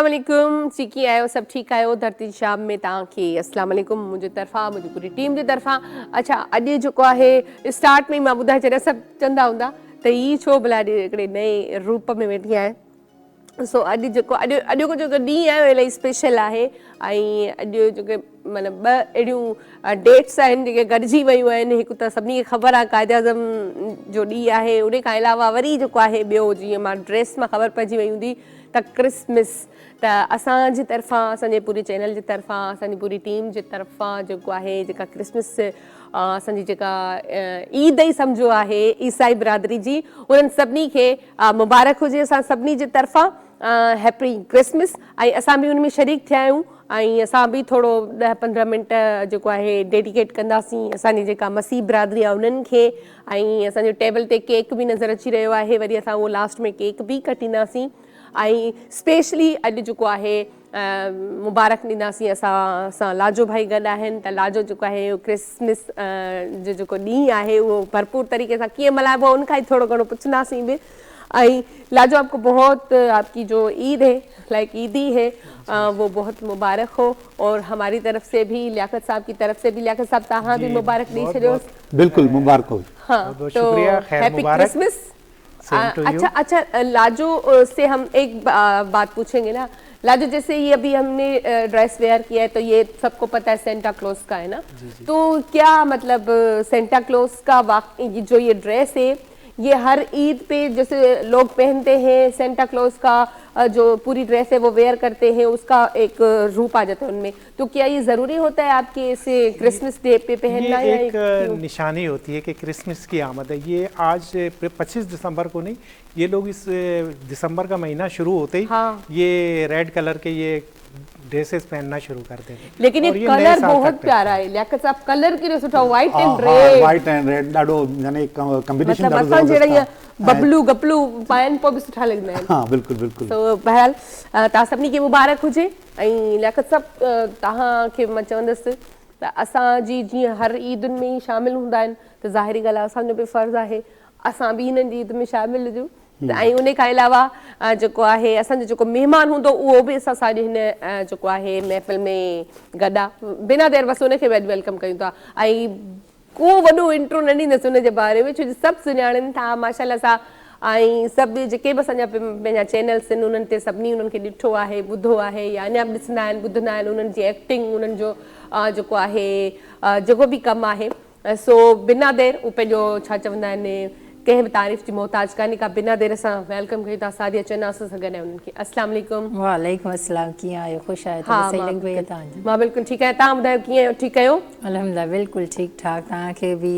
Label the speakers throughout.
Speaker 1: अस्सलाम वालेकुम जी, कीअं आहियो? सभु ठीकु आहियो? धरती शाम में तव्हांखे अस्सलाम वालेकुम मुंहिंजे तरफ़ां, मुंहिंजी पूरी टीम जे तरफ़ां। अच्छा, अॼु जेको आहे स्टार्ट में ई मां ॿुधाए छॾियां, सभु चवंदा हूंदा त हीअ छो भला हिकिड़े नए रूप में वेठी आहे। सो अॼु जेको अॼु जेको ॾींहुं आहे इलाही स्पेशल आहे ऐं अॼु जेके मतिलबु ॿ अहिड़ियूं डेट्स आहिनि जेके गॾिजी वियूं आहिनि। हिकु त सभिनी खे ख़बर आहे कायदे आज़म जो ॾींहुं आहे, उन खां अलावा वरी जेको आहे ॿियो, जीअं मां ड्रेस मां ख़बर पइजी वई हूंदी त क्रिसमस। त असांजी तरफ़ां, असांजे पूरी चैनल जे तरफ़ां, असांजी पूरी टीम जे तरफ़ां जेको आहे जेका क्रिसमस असांजी जेका ईद ई सम्झो आहे ईसाई बिरादरी जी, उन्हनि सभिनी खे मुबारक हुजे असां सभिनी जे तरफ़ां। Happy Christmas. ऐं असां बि उन में शरीक थिया आहियूं ऐं असां बि थोरो 10-15 मिंट जेको आहे डेडिकेट कंदासीं असांजी जेका मसीह बिरादरी आहे उन्हनि खे। ऐं असांजे टेबल ते केक बि नज़र अची रहियो आहे, वरी असां उहो लास्ट में केक बि कटींदासीं ऐं स्पेशली अॼु जेको आहे मुबारक ॾींदासीं असां लाजो भाई गॾु आहिनि। त लाजो जेको आहे क्रिसमस जो जेको ॾींहुं आहे उहो भरपूर तरीक़े सां कीअं मल्हाइबो आहे उनखां ई थोरो घणो पुछंदासीं बि। आई लाजो, आपको बहुत, आपकी जो ईद है लाइक ईदी है वो बहुत मुबारक हो, और हमारी तरफ से भी, लियाकत साहब की तरफ से भी, लियाकत साहब तहां भी मुबारक दी छड़ियो।
Speaker 2: बिल्कुल मुबारक हो।
Speaker 1: हाँ,
Speaker 3: बहुत
Speaker 1: तो
Speaker 3: शुक्रिया, खैर
Speaker 1: हैप्पी
Speaker 3: मुबारक।
Speaker 1: क्रिसमस।
Speaker 3: अच्छा
Speaker 1: अच्छा, लाजो से हम एक बात पूछेंगे ना। लाजो, जैसे ये अभी हमने ड्रेस वेयर किया है तो ये सबको पता है सेंटा क्लॉज का है ना। तो क्या मतलब सेंटा क्लॉज का जो ये ड्रेस है ये हर ईद पे जैसे लोग पहनते हैं, सेंटा क्लॉज का जो पूरी ड्रेस है वो वेयर करते हैं, उसका एक रूप आ जाता है उनमें, तो क्या ये ज़रूरी होता है आपके इसे क्रिसमस डे पे पहनना?
Speaker 3: ये एक निशानी होती है कि क्रिसमस की आमद है। ये आज 25 दिसंबर को नहीं, ये लोग इस दिसंबर का महीना शुरू होते ही ये रेड कलर के ये ड्रेसेस पहनना शुरू करते हैं।
Speaker 1: लेकिन ये कलर बहुत प्यारा है लियाकत साहब, कलर की सुठा white and red,
Speaker 2: white and red ॾाढो यानी कॉम्बिनेशन
Speaker 1: ॾाढो जहिड़ा ईअं बबलू गपलू पाइनि पोइ बि सुठा लॻंदा आहिनि।
Speaker 2: हाँ बिल्कुल बिल्कुल।
Speaker 1: तो बहरहाल तव्हां सभिनी खे मुबारक हुजे। ऐं लियाकत साहब, तव्हांखे मां चवंदसि त असांजी जीअं हर ईदुनि में ई शामिलु हूंदा आहिनि त ज़ाहिरी ॻाल्हि आहे असांजो बि फ़र्ज़ु आहे असां बि हिननि जी ईद में शामिलु हुजूं। ऐं उन खां अलावा जेको आहे असांजो जेको महिमान हूंदो उहो बि असां साॼे हिन जेको आहे महफ़िल में गॾु आहे। बिना देरि बसि उनखे बि अॼु वेलकम कयूं था ऐं को वॾो इंट्रो न ॾींदसि उनजे बारे में, छो जो सभु सुञाणनि था माशाल्लाह सां। ऐं सभु जेके बि असांजा पंहिंजा चैनल्स आहिनि उन्हनि ते सभिनी उन्हनि खे ॾिठो आहे, ॿुधो आहे या अञा बि ॾिसंदा आहिनि, ॿुधंदा आहिनि उन्हनि जी एक्टिंग, उन्हनि जो जेको आहे जेको बि कमु आहे। सो बिना देरि उहो पंहिंजो छा चवंदा आहिनि, कंहिं बि तारीफ़ जी मोहताज कान्हे का, बिना देरि सां वेलकम कयूं था सादिया चनास सां गॾु उन्हनि खे। अस्सलाम वालेकुम।
Speaker 4: वालेकुम अस्सलाम, कीअं आहियो? ख़ुशि आहियो?
Speaker 1: हाँ,
Speaker 4: सही लॻी वई आहे तव्हांजी?
Speaker 1: मां बिल्कुलु ठीकु आहियां, तव्हां ॿुधायो कीअं आहियो? ठीकु आहियो?
Speaker 4: अल्हम्दुलिल्लाह बिल्कुलु ठीकु ठाक। तव्हांखे बि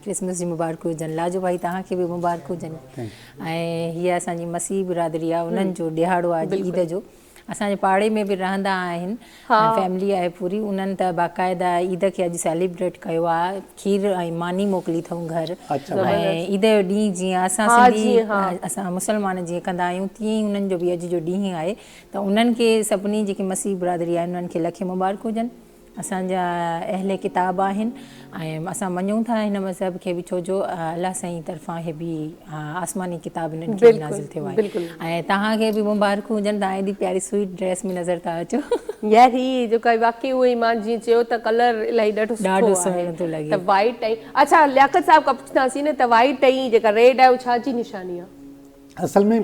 Speaker 4: क्रिसमस जी मुबारक हुजनि, लाजो भाई तव्हांखे बि मुबारक हुजनि। ऐं हीअ असांजी मसीह बिरादरी आहे, उन्हनि जो ॾिहाड़ो आहे अॼु ईद जो। असांजे पाड़े में बि रहंदा आहिनि, फैमिली आहे पूरी, उन्हनि त बाक़ाइदा ईद खे अॼु सेलिब्रेट कयो आहे, खीर ऐं मानी मोकिली अथऊं घर। ऐं ईद जो ॾींहुं जीअं असां सिंधी असां मुस्लमान जीअं कंदा आहियूं तीअं ई उन्हनि जो बि अॼु जो ॾींहुं आहे। त उन्हनि खे सभिनी जेके मसीह बिरादरी आहिनि उन्हनि खे लखे मुबारक हुजनि। असांजा अहले किताब आहिनि ऐं असां मञूं था हिन मज़हब खे बि, छो जो अलाह साईं तरफ़ां हे बि आसमानी किताब हिननि खे नाज़िल थियो आहे। ऐं तव्हांखे बि मुबारक हुजनि, तव्हां एॾी प्यारी स्वीट ड्रेस में नज़र था अचो।
Speaker 1: यार ही जेको आहे वाक़ई उहो ई मां जीअं चयो त कलर इलाही ॾाढो
Speaker 4: सुहिणो थो लॻे।
Speaker 1: त वाइट ऐं अच्छा लियाकत साहब खां पुछंदासीं न त वाइट ऐं जेका रेड आहे उहा छा जी निशानी आहे?
Speaker 2: असल में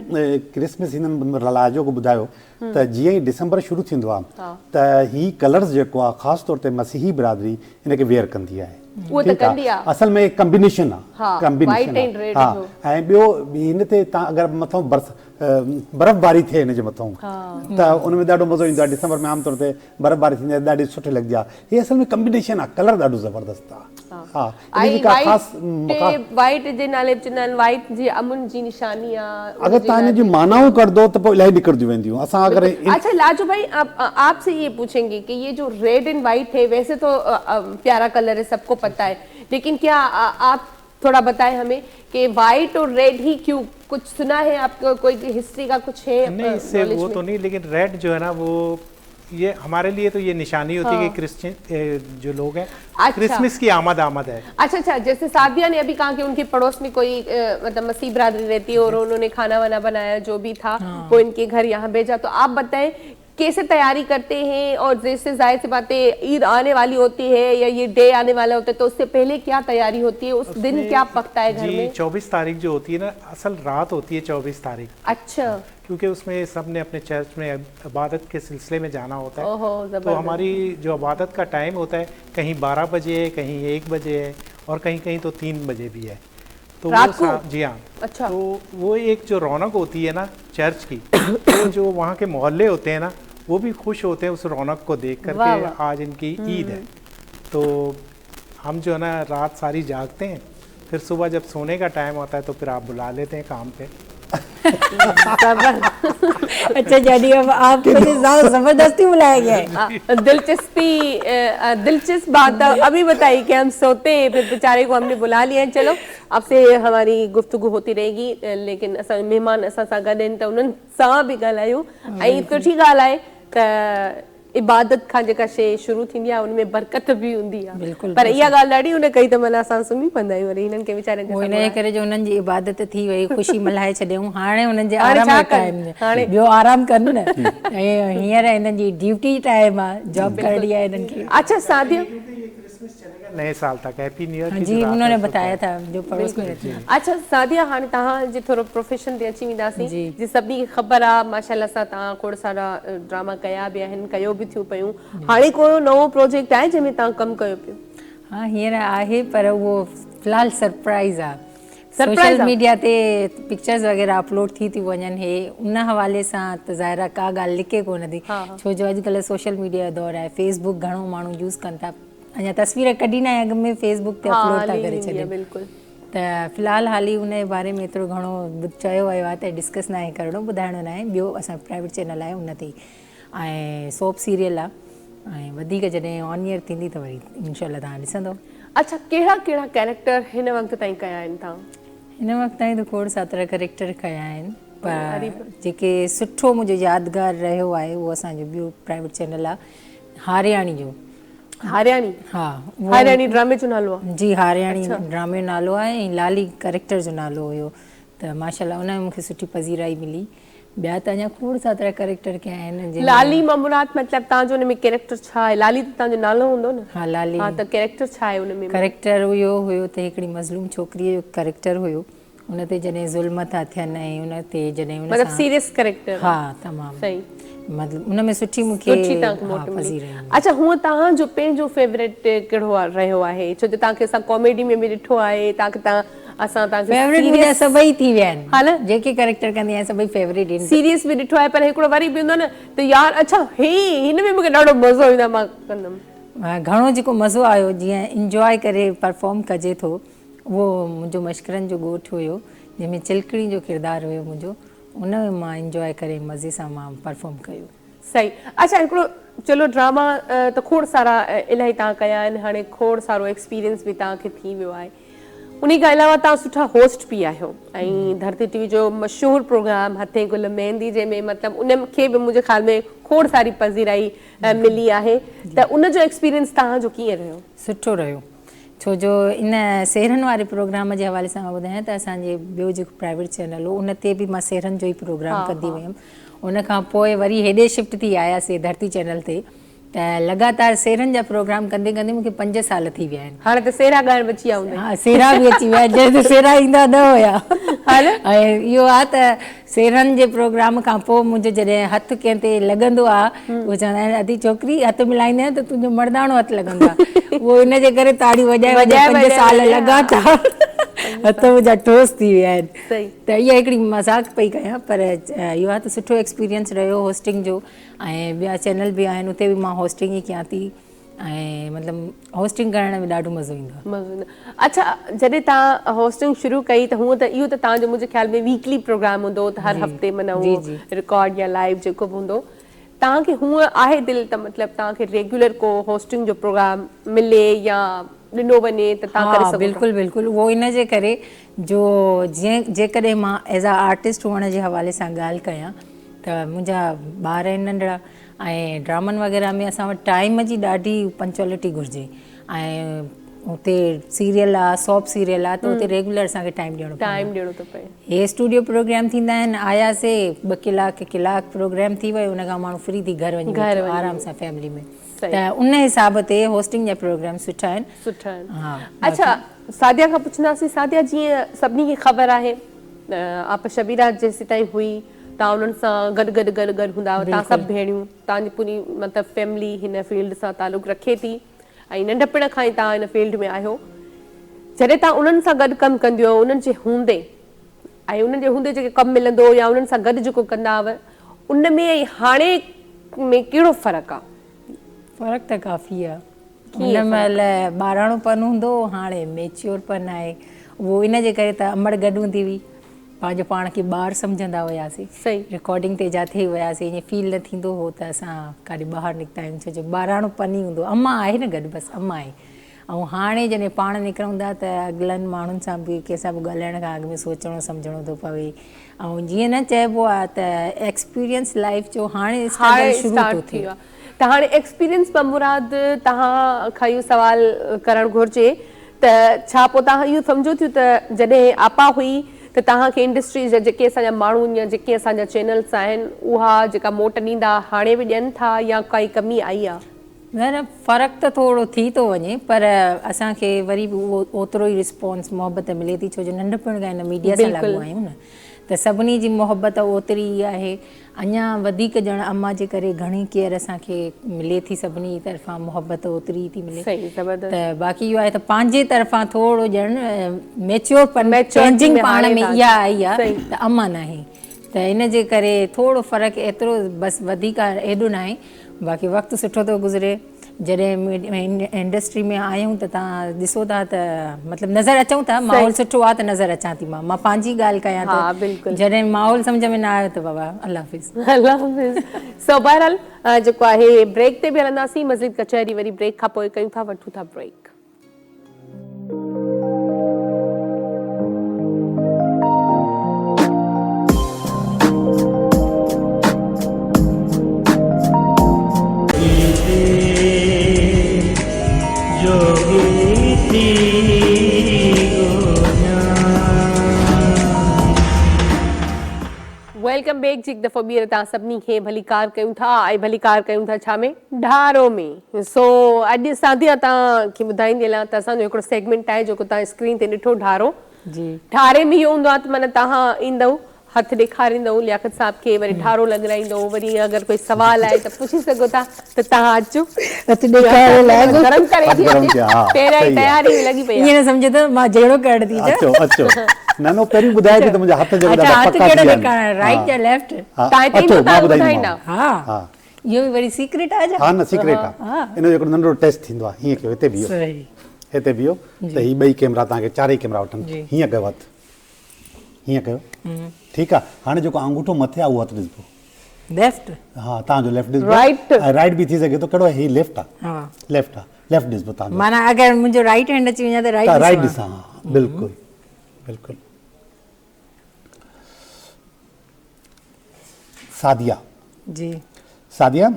Speaker 2: क्रिसमस हिननि लाजो को ॿुधायो त जीअं ई डिसंबर शुरू थींदो आहे त ही कलर्स जेको आहे ख़ासि तौर ते मसीही बिरादरी हिनके वेयर कंदी आहे। असल में कॉम्बिनेशन आहे, कॉम्बिनेशन आहे। हाँ, ऐं ॿियो हिन ते तव्हां अगरि मथां बर्फ़बारी थिए हिन जे मथां त उन में ॾाढो मज़ो ईंदो आहे। डिसंबर में आमतौर ते बर्फ़बारी थींदी आहे, ॾाढी सुठी लॻंदी आहे। हीअ असल में कॉम्बिनेशन आहे, कलर ॾाढो ज़बरदस्त आहे।
Speaker 1: वाइट जे नाले चवंदा आहिनि वाइट जी अमुन जी निशानी आहे।
Speaker 2: अगरि तव्हां हिन जी मानाऊं कढंदो त पोइ इलाही निकिरंदियूं वेंदियूं। असां अगरि
Speaker 1: अच्छा लाजो भाई, आपसे ये पूछेंगे कि ये जो रेड एंड वाइट है वैसे तो प्यारा कलर है, सबको पता है, लेकिन क्या आप थोड़ा बताएं हमें कि वाइट और रेड ही क्यों? कुछ सुना है आपको, कोई हिस्ट्री का कुछ है?
Speaker 3: नहीं, इससे वो तो नहीं, लेकिन रेड जो है ना वो ये हमारे लिए तो ये निशानी होती है कि क्रिश्चियन जो लोग हैं
Speaker 1: अच्छा।
Speaker 3: क्रिसमस की आमद है।
Speaker 1: अच्छा, जैसे सादिया ने अभी कहा कि उनके पड़ोस में कोई मतलब मसीह बरादरी रहती है और उन्होंने खाना वाना बनाया, जो भी था वो इनके घर यहाँ भेजा। तो आप बताएं कैसे तैयारी करते हैं, और जैसे जाहिर सी बात है ईद आने वाली होती है या ये डे आने वाला होता है, तो उससे पहले क्या तैयारी होती है, उस दिन क्या पकता है घर में?
Speaker 3: 24 तारीख जो होती है ना, असल रात होती है 24 तारीख।
Speaker 1: अच्छा।
Speaker 3: क्योंकि उसमें सब ने अपने चर्च में इबादत के सिलसिले में जाना होता है।
Speaker 1: ओहो,
Speaker 3: तो हमारी जो इबादत का टाइम होता है कहीं 12 बजे है, कहीं 1 बजे है, और कहीं कहीं तो 3 बजे भी है। तो
Speaker 1: रात को?
Speaker 3: जी हाँ।
Speaker 1: अच्छा।
Speaker 3: तो वो एक जो रौनक होती है ना चर्च की, तो जो वहाँ के मोहल्ले होते हैं ना, वो भी खुश होते हैं उस रौनक को देख करके। आज इनकी ईद है, तो हम जो है ना रात सारी जागते हैं, फिर सुबह जब सोने का टाइम होता है तो फिर आप बुला लेते हैं काम पे।
Speaker 4: अच्छा, यानी अब आपको जबरदस्ती बुलाया गया है।
Speaker 1: दिलचस्प बात अभी बताई कि हम सोते हैं, फिर बेचारे को हमने बुला लिया है। चलो अब से हमारी गुफ्तगू होती रहेगी, लेकिन असां मेहमान असां सां गॾु आहिनि त उन्हनि सां बि ॻाल्हायूं। ऐं सुठी ॻाल्हि आहे त इबादत खां जेका शइ शुरू थींदी आहे उनमें बरकत बि हूंदी आहे, पर इहा ॻाल्हि ॾाढी उन कई त माना असां सुम्ही पवंदा आहियूं। वरी हिननि खे वीचारनि खे
Speaker 4: हिन जे करे जो हुननि जी इबादत थी वई, ख़ुशी मल्हाए छॾियऊं, हाणे हुननि जे आराम जो टाइम आहे, ॿियो आराम कनि न। ऐं हींअर हिननि जी ड्यूटी टाइम आहे, जॉब करणी आहे हिननि खे।
Speaker 1: अच्छा सादिया,
Speaker 3: नए साल तक हैप्पी न्यू ईयर
Speaker 4: जी उन्होंने बताया था जो पड़ोस में रहती है।
Speaker 1: अच्छा सादिया, हाणे तव्हां जे थोरो प्रोफेशन ते अची वेंदासीं। जी सभिनी खे ख़बर आहे माशाल्लाह सां तव्हां खोड़ सारा ड्रामा कया बि आहिनि, कयो बि थियूं पियूं। हाणे कोई नओं प्रोजेक्ट आहे जंहिंमें तव्हां कमु कयो पियो?
Speaker 4: हाँ हींअर आहे, पर उहो फ़िलहाल सरप्राइज़ आहे। सोशल मीडिया ते पिक्चर्स वग़ैरह अपलोड थी थियूं वञनि, हे उन हवाले सां त ज़ाहिर का ॻाल्हि लिके कोन थी, छो जो अॼुकल्ह सोशल मीडिया जो दौरु आहे। फेसबुक घणो माण्हू यूज़ कनि था, अञा तस्वीर कढी न आहे, अॻ में फेसबुक ते अपलोड था करे छॾनि। त फ़िलहाल हाली उन जे बारे में एतिरो घणो चयो वियो आहे त डिस्कस न आहे करिणो, ॿुधाइणो न आहे। ॿियो असां प्राइवेट चैनल आहे उन ते, ऐं सोप सीरियल आहे, ऐं वधीक जॾहिं ऑन ईयर थींदी त वरी इंशाल्लाह तव्हां ॾिसंदव।
Speaker 1: अच्छा, कहिड़ा कहिड़ा कैरेक्टर हिन वक़्त ताईं कया आहिनि तव्हां?
Speaker 4: हिन वक़्त ताईं त खोड़ सातरा कैरेक्टर कया आहिनि, पर जेके सुठो मुंहिंजो यादगार रहियो आहे उहो असांजो ॿियो प्राइवेट चैनल आहे हारियाणी जो।
Speaker 1: हारियाणी?
Speaker 4: हा,
Speaker 1: हारियाणी ड्रामे जो नालो आहे? जी,
Speaker 4: हारियाणी ड्रामे जो नालो आहे, ऐं लाली कैरेक्टर जो नालो हुयो। त माशाल्लाह उन में मूंखे सुठी पज़ीराई मिली। ॿिया त अञा खोड़ सातरा कैरेक्टर कया आहिनि।
Speaker 1: लाली मामूरात मतलब तव्हांजो हुन में कैरेक्टर छा आहे? लाली त तव्हांजो नालो हूंदो न?
Speaker 4: हा लाली।
Speaker 1: हा, त कैरेक्टर छा आहे हुन में?
Speaker 4: कैरेक्टर हुयो त हिकिड़ी मज़लूम छोकिरीअ जो कैरेक्टर हुयो, उन ते जॾहिं ज़ुल्म था थियनि ऐं उन ते जॾहिं
Speaker 1: मतलब सीरियस कैरेक्टर?
Speaker 4: हा तमामु सही, मतलब उन में सुठी मूंखे पज़ीराई।
Speaker 1: अच्छा, हूअं तव्हांजो पंहिंजो फेवरेट कहिड़ो रहियो आहे? छो जो तव्हांखे असां कॉमेडी में बि ॾिठो आहे, असां तव्हांखे
Speaker 4: फेवरेट मुंहिंजा सभई थी विया आहिनि, हा न, जेके कैरेक्टर कंदी आहियां सभई फेवरेट आहिनि।
Speaker 1: सीरियस बि ॾिठो आहे, पर हिकिड़ो वरी बि हूंदो न त यार अच्छा हिन में मूंखे ॾाढो मज़ो ईंदो आहे, मां कंदमि।
Speaker 4: घणो जेको मज़ो आयो, जीअं इंजॉय करे परफॉर्म कजे थो, उहो मुंहिंजो मश्करनि जो ॻोठु हुयो, जंहिंमें चिलकड़ी जो किरदारु हुयो मुंहिंजो, उन में मां इंजॉय करे मज़े सां मां परफॉर्म कयो।
Speaker 1: सही। अच्छा, हिकिड़ो चलो ड्रामा त खोड़ सारा इलाही तव्हां कया आहिनि, हाणे खोड़ सारो एक्सपीरियंस बि तव्हांखे थी वियो आहे। उन खां अलावा तव्हां सुठा होस्ट बि आहियो, ऐं धरती टीवी जो मशहूरु प्रोग्राम हथे गुल मेहंदी, जंहिंमें मतिलबु उनखे बि मुंहिंजे ख़्याल में खोड़ सारी पज़ीराई मिली आहे, त उनजो एक्सपीरियंस तव्हांजो कीअं रहियो?
Speaker 4: सुठो रहियो, छो जो इन सेहरनि वारे प्रोग्राम जे हवाले सां मां ॿुधायां त असांजे ॿियो जेको प्राइवेट चैनल हो उन ते बि मां सेहरनि जो ई प्रोग्राम कंदी हुयमि। उन खां पोइ वरी हेॾे शिफ्ट थी आयासीं धरती चैनल ते, त लगातार सेहरनि जा प्रोग्राम कंदे कंदे मूंखे 5 साल थी विया आहिनि।
Speaker 1: हाणे त सेहरा ॻाइण बची विया हूंदा?
Speaker 4: हा, सेहरा बि अची विया आहिनि, जॾहिं सेहरा ईंदा न हुया। ऐं इहो आहे त सेहरनि जे प्रोग्राम खां पोइ मुंहिंजो जॾहिं हथु कंहिं ते लॻंदो आहे, उहो चवंदा आहिनि अधी छोकिरी हथु मिलाईंदे त तुंहिंजो मर्दाणो हथु लॻंदो आहे, उहो इन जे करे ताड़ी वॼाए 5 साल लगातार हथ मुंहिंजा ठोस थी विया आहिनि। त इहा हिकिड़ी मज़ाक पई कयां, पर इहो आहे त सुठो एक्सपीरियंस रहियो होस्टिंग जो, ऐं ॿिया चैनल बि आहिनि उते बि मां होस्टिंग ई कयां थी, ऐं मतिलबु होस्टिंग करण में ॾाढो मज़ो ईंदो आहे।
Speaker 1: अच्छा, जॾहिं तव्हां होस्टिंग शुरू कई त हूअं त इहो त तव्हांजो मुंहिंजे ख़्याल में वीकली प्रोग्राम हूंदो, त हर हफ़्ते माना रिकॉर्ड या लाइव जेको बि हूंदो, तव्हांखे हूअं आहे दिलि त मतिलबु तव्हांखे रेगुलर को होस्टिंग जो प्रोग्राम मिले या ॾिनो वञे त तव्हां करे सघो?
Speaker 4: बिल्कुलु बिल्कुलु, उहो इन जे करे जो जेकॾहिं मां एज़ अ आर्टिस्ट हुअण जे हवाले सां ॻाल्हि कयां त मुंहिंजा ॿार आहिनि नंढड़ा, ऐं ड्रामनि वग़ैरह में असां वटि टाइम जी ॾाढी पंक्चुअलिटी घुरिजे ऐं उते सीरियल आहे सॉप सीरियल आहे त उते रेगुलर असांखे टाइम ॾियणो थो पए हे स्टूडियो प्रोग्राम थींदा आहिनि आयासीं 2 कलाक प्रोग्राम थी वियो उन खां माण्हू फ्री थी घर वञी आराम सां फैमिली में त उन हिसाब ते होस्टिंग जा प्रोग्राम सुठा आहिनि
Speaker 1: हा अच्छा सादिया खां पुछंदासीं सादिया जीअं सभिनी खे ख़बर आहे आप शबीरा जेसि ताईं हुई तव्हां उन्हनि सां गॾु हूंदा हुआ तव्हां सभु भेणियूं तव्हांजी पूरी मतिलबु फैमिली हिन फील्ड सां तालुक़ु रखे थी ऐं नंढपण खां ई तव्हां हिन फील्ड में आहियो जॾहिं तव्हां उन्हनि सां गॾु कमु कंदियूं हुओ उन्हनि जे हूंदे ऐं उन्हनि जे हूंदे जेके कमु मिलंदो या उन्हनि सां गॾु जेको कंदा हुआ उन में ऐं हाणे में कहिड़ो फ़र्क़ु आहे
Speaker 4: फ़र्क़ु त काफ़ी आहे हिन महिल ॿाराणोपन हूंदो हाणे मेच्योरपन आहे उहो इन जे करे त अमड़ गॾु हूंदी हुई पंहिंजो पाण खे ॿार सम्झंदा हुआसीं
Speaker 1: सही
Speaker 4: रिकॉर्डिंग ते जिथे वियासीं ईअं फील न थींदो हो त असां काॾे ॿाहिरि निकिता आहियूं छो जो ॿाराणोपन ई हूंदो अम्मा आहे न गॾु बसि अम्मा आहे ऐं हाणे जॾहिं पाण निकिरूं था त अॻिलनि माण्हुनि सां बि कंहिंसां बि ॻाल्हाइण खां अॻु में सोचणो सम्झणो थो पवे ऐं जीअं न चइबो आहे त एक्सपीरियंस लाइफ जो हाणे शुरू थो थिए
Speaker 1: त हाणे एक्सपीरियंस बमुराद तव्हां खां इहो सुवाल करणु घुरिजे त छा पोइ तव्हां इहो सम्झो थियूं त जॾहिं आपा हुई त तव्हांखे इंडस्ट्री जा जेके असांजा माण्हू या जेके असांजा चैनल्स आहिनि उहा जेका मोट ॾींदा हाणे बि ॾियनि था या काई कमी आई आहे
Speaker 4: न फ़र्क़ु त थोरो थी थो वञे पर असांखे वरी बि उहो ओतिरो ई रिस्पॉन्स मोहबत मिले थी छो जो नंढपण खां हिन मीडिया सां लागू आहियूं न त सभिनी जी मोहबत ओतिरी ई आहे अञा वधीक ॼण अम्मा जे करे घणी केयर असांखे मिले थी सभिनी तरफ़ां मोहबत ओतिरी थी मिले त बाक़ी इहो आहे त पंहिंजे तरफ़ां थोरो ॼण मेच्योर चेंजिंग पाण में इहा आई आहे त अम्मा न आहे त इन जे करे थोरो फ़र्क़ु एतिरो बसि वधीक एॾो न आहे बाक़ी वक़्तु सुठो थो गुज़रे जॾहिं इंडस्ट्री में आहियूं त तव्हां ॾिसो था त मतिलबु नज़र अचूं था माहौल सुठो आहे त नज़र अचां थी मां पंहिंजी ॻाल्हि कयां थी जॾहिं माहौल सम्झ में न आयो त बाबा अल्लाह हाफ़िज़
Speaker 1: सो बहरहाल जेको आहे ब्रेक ते बि हलंदासीं मज़ीद कचहरी वरी ब्रेक खां पोइ कयूं था वठूं था ब्रेक वेलकम बैक जी एक दफ़ो ॿीहर तव्हां सभिनी खे भली कार कयूं था ऐं भली कार कयूं था छा में ढारो में सो अॼु सादिया तव्हांखे ॿुधाईंदी हलां त असांजो हिकिड़ो सेगमेंट आहे जेको तव्हां स्क्रीन ते ॾिठो ढारो
Speaker 4: जी
Speaker 1: ढारे में इहो हूंदो आहे त माना तव्हां ईंदव हथ ॾेखारींदव लियाकत साहब खे वरी ढारो लॻाईंदव वरी अगरि कोई सवाल आहे त पुछी सघो था त तव्हां अचो
Speaker 4: हथ ॾेखारे
Speaker 1: गरम करे पहिरियां ई तयारी में लॻी पई आहे
Speaker 4: ईअं सम्झो त मां जहिड़ो करण थी
Speaker 2: अचो अचो न न पहिरीं ॿुधाए थी त मुंहिंजा हथ जो
Speaker 4: हथ कहिड़ो ॾेखारण राइट या लेफ्ट
Speaker 1: तव्हां हिते ईंदो तव्हां ॿुधाईंदा
Speaker 4: हा इहो बि वरी सीक्रेट आहे
Speaker 2: हा न सीक्रेट आहे इन जो हिकिड़ो नंढो टेस्ट थींदो आहे हीअं कयो हिते बीहो त ही ॿई कैमरा तव्हांखे चारई कैमरा वठनि हीअं कयो हथु हीअं कयो ठीकु आहे हाणे जेको अंगूठो मथे आहे उहो हथु ॾिसबो
Speaker 4: लेफ्ट
Speaker 2: हा तव्हांजो लेफ्ट ॾिसबो राइट बि थी सघे थो कहिड़ो ही लेफ्ट आहे लेफ्ट ॾिसबो तव्हांजो
Speaker 4: माना अगरि मुंहिंजो राइट हैंड अची वञे त
Speaker 2: राइट ॾिसां बिल्कुलु बिल्कुलु सादिया
Speaker 4: जी
Speaker 2: सादिया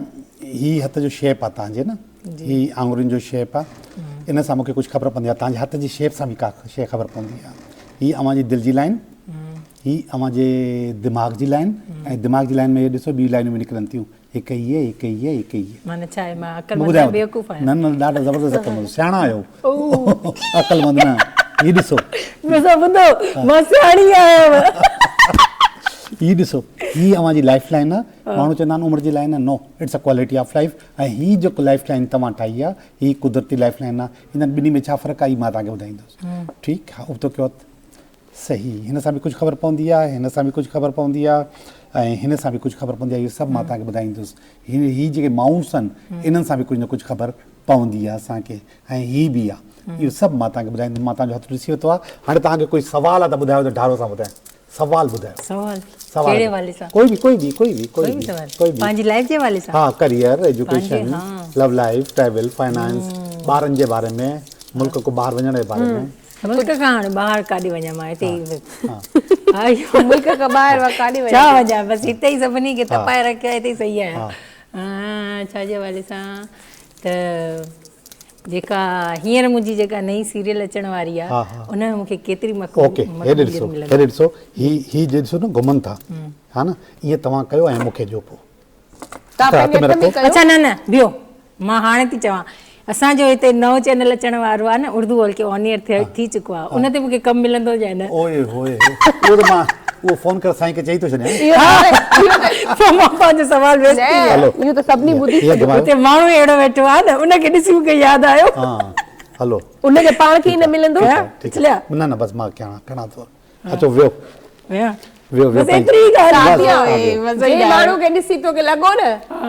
Speaker 2: ही हथ जो शेप आहे तव्हांजे न ही आङुरियुनि जो शेप आहे इन सां मूंखे कुझु ख़बर पवंदी आहे तव्हांजे हथ जी शेप सां बि का शइ ख़बर पवंदी आहे ही अव्हांजी दिलि जी लाइन ही अव्हांजे दिमाग़ जी लाइन ऐं दिमाग़ जी लाइन में ॾिसो ॿियूं लाइनूं बि निकिरनि थियूं हिकु इहे
Speaker 4: माना छा आहे मां अकलमंद बेवकूफ़ आहियां
Speaker 2: न ॾाढो ज़बरदस्त अकलमंद सियाणा आहियो अकलमंद न ही ॾिसो
Speaker 4: मां सियाणी आहियां
Speaker 2: ही ॾिसो ही अव्हांजी लाइफ लाइन आहे माण्हू चवंदा आहिनि उमिरि जी लाइन आहे no it's a quality of life ऐं ही जेको लाइफ लाइन तव्हां ठाही आहे ही कुदरती लाइफ लाइन आहे हिननि ॿिन्ही में छा फ़र्क़ु आहे मां तव्हांखे ॿुधाईंदुसि ठीकु आहे उबतो कयो सही हिन सां बि कुझु ख़बर पवंदी आहे हिन सां बि कुझु ख़बर पवंदी आहे ऐं हिन सां बि कुझु ख़बर पवंदी आहे इहो सभु मां तव्हांखे ॿुधाईंदुसि ही जेके माउस आहिनि इन्हनि सां बि कुझु न कुझु ख़बर पवंदी आहे असांखे ऐं ही बि आहे इहो सभु मां तव्हांखे ॿुधाईंदुमि मां तव्हांजो हथु ॾिसी वरितो आहे हाणे तव्हांखे कोई सवाल आहे त ॿुधायो त ढारो सां ॿुधायो सवाल ॿुधायो कोई बि
Speaker 4: पंहिंजी लाइफ जे हवाले सां
Speaker 2: हा career education love life travel finance ॿारनि जे बारे में मुल्क को ॿाहिरि वञण जे बारे में
Speaker 4: मुल्क खां हाणे ॿाहिरि काॾे वञां मां हिते ई
Speaker 1: मुल्क खां ॿाहिरि काॾे
Speaker 4: छा वञां बसि हिते ई सभिनी खे तपाए रखिया हिते ई सही आहियां सां छाजे हवाले सां त जेका हींअर मुंहिंजी जेका नई सीरियल अचण वारी आहे उन में मूंखे केतिरी
Speaker 2: ओके हेॾे ॾिसो ही ॾिसो न घुमनि था हा न ईअं तव्हां कयो ऐं मूंखे ॾियो पोइ
Speaker 4: अच्छा न बियो मां हाणे थी चवां असांजो हिते नओं चैनल अचण वारो आहे न उर्दू वर्ल्ड के ऑन एयर थी चुको आहे उन ते मूंखे कमु मिलंदो या न
Speaker 2: ओए होए उहो त मां उहो फोन कर साईं खे चई थो छॾियां
Speaker 4: मां पंहिंजो सवाल वेस्ट
Speaker 1: इहो त सभिनी ॿुधी
Speaker 4: हुते माण्हू अहिड़ो वेठो आहे न उनखे ॾिसी मूंखे यादि आयो
Speaker 2: हलो
Speaker 1: उनखे पाण खे ई न मिलंदो
Speaker 2: न बस मां खणा थो अचो वियो
Speaker 1: माण्हू खे ॾिसी तोखे लॻो न